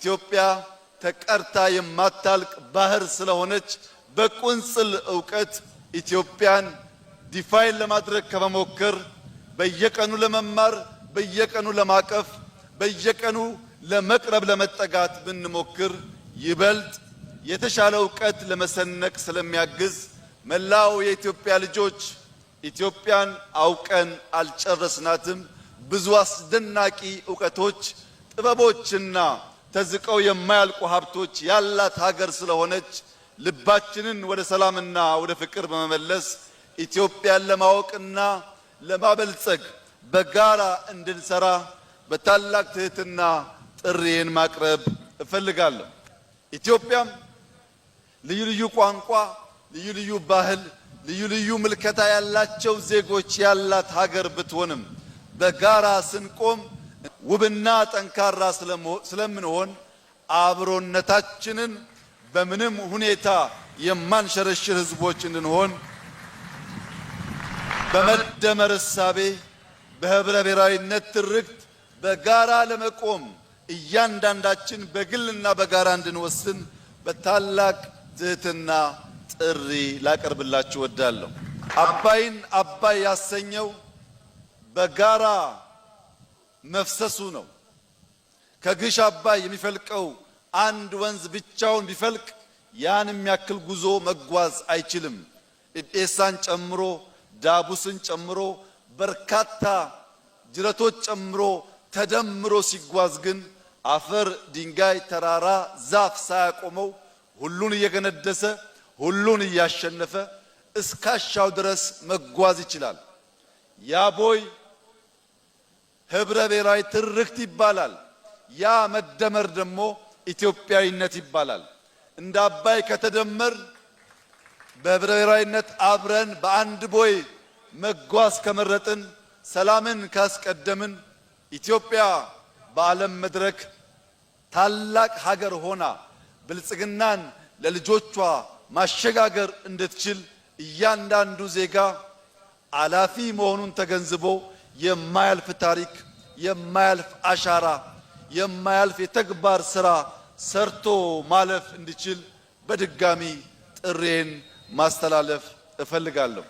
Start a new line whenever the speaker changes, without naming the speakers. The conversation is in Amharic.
ኢትዮጵያ ተቀርታ የማታልቅ ባህር ስለሆነች በቁንጽል ዕውቀት ኢትዮጵያን ዲፋይን ለማድረግ ከመሞከር በየቀኑ ለመማር በየቀኑ ለማቀፍ በየቀኑ ለመቅረብ ለመጠጋት ብንሞክር ይበልጥ የተሻለ ዕውቀት ለመሰነቅ ስለሚያግዝ መላው የኢትዮጵያ ልጆች ኢትዮጵያን አውቀን አልጨረስናትም። ብዙ አስደናቂ ዕውቀቶች፣ ጥበቦችና ተዝቀው የማያልቁ ሀብቶች ያላት ሀገር ስለሆነች ልባችንን ወደ ሰላምና ወደ ፍቅር በመመለስ ኢትዮጵያን ለማወቅና ለማበልጸግ በጋራ እንድንሰራ በታላቅ ትህትና ጥሪዬን ማቅረብ እፈልጋለሁ። ኢትዮጵያም ልዩ ልዩ ቋንቋ፣ ልዩ ልዩ ባህል፣ ልዩ ልዩ ምልከታ ያላቸው ዜጎች ያላት ሀገር ብትሆንም በጋራ ስንቆም ውብና ጠንካራ ስለምንሆን አብሮነታችንን በምንም ሁኔታ የማንሸረሽር ህዝቦች እንድንሆን በመደመር እሳቤ በህብረ ብሔራዊነት ትርክት በጋራ ለመቆም እያንዳንዳችን በግልና በጋራ እንድንወስን በታላቅ ትህትና ጥሪ ላቀርብላችሁ እወዳለሁ። አባይን አባይ ያሰኘው በጋራ መፍሰሱ ነው። ከግሽ አባይ የሚፈልቀው አንድ ወንዝ ብቻውን ቢፈልቅ ያን የሚያክል ጉዞ መጓዝ አይችልም። ኢዴሳን ጨምሮ ዳቡስን ጨምሮ በርካታ ጅረቶች ጨምሮ ተደምሮ ሲጓዝ ግን አፈር፣ ድንጋይ፣ ተራራ፣ ዛፍ ሳያቆመው ሁሉን እየገነደሰ ሁሉን እያሸነፈ እስካሻው ድረስ መጓዝ ይችላል። ያ ቦይ ህብረ ብሔራዊ ትርክት ይባላል። ያ መደመር ደግሞ ኢትዮጵያዊነት ይባላል። እንደ አባይ ከተደመር በህብረ ብሔራዊነት አብረን በአንድ ቦይ መጓዝ ከመረጥን ሰላምን ካስቀደምን ኢትዮጵያ በዓለም መድረክ ታላቅ ሀገር ሆና ብልጽግናን ለልጆቿ ማሸጋገር እንድትችል እያንዳንዱ ዜጋ አላፊ መሆኑን ተገንዝቦ የማያልፍ ታሪክ፣ የማያልፍ አሻራ፣ የማያልፍ የተግባር ስራ ሰርቶ ማለፍ እንዲችል በድጋሚ ጥሬን ማስተላለፍ እፈልጋለሁ።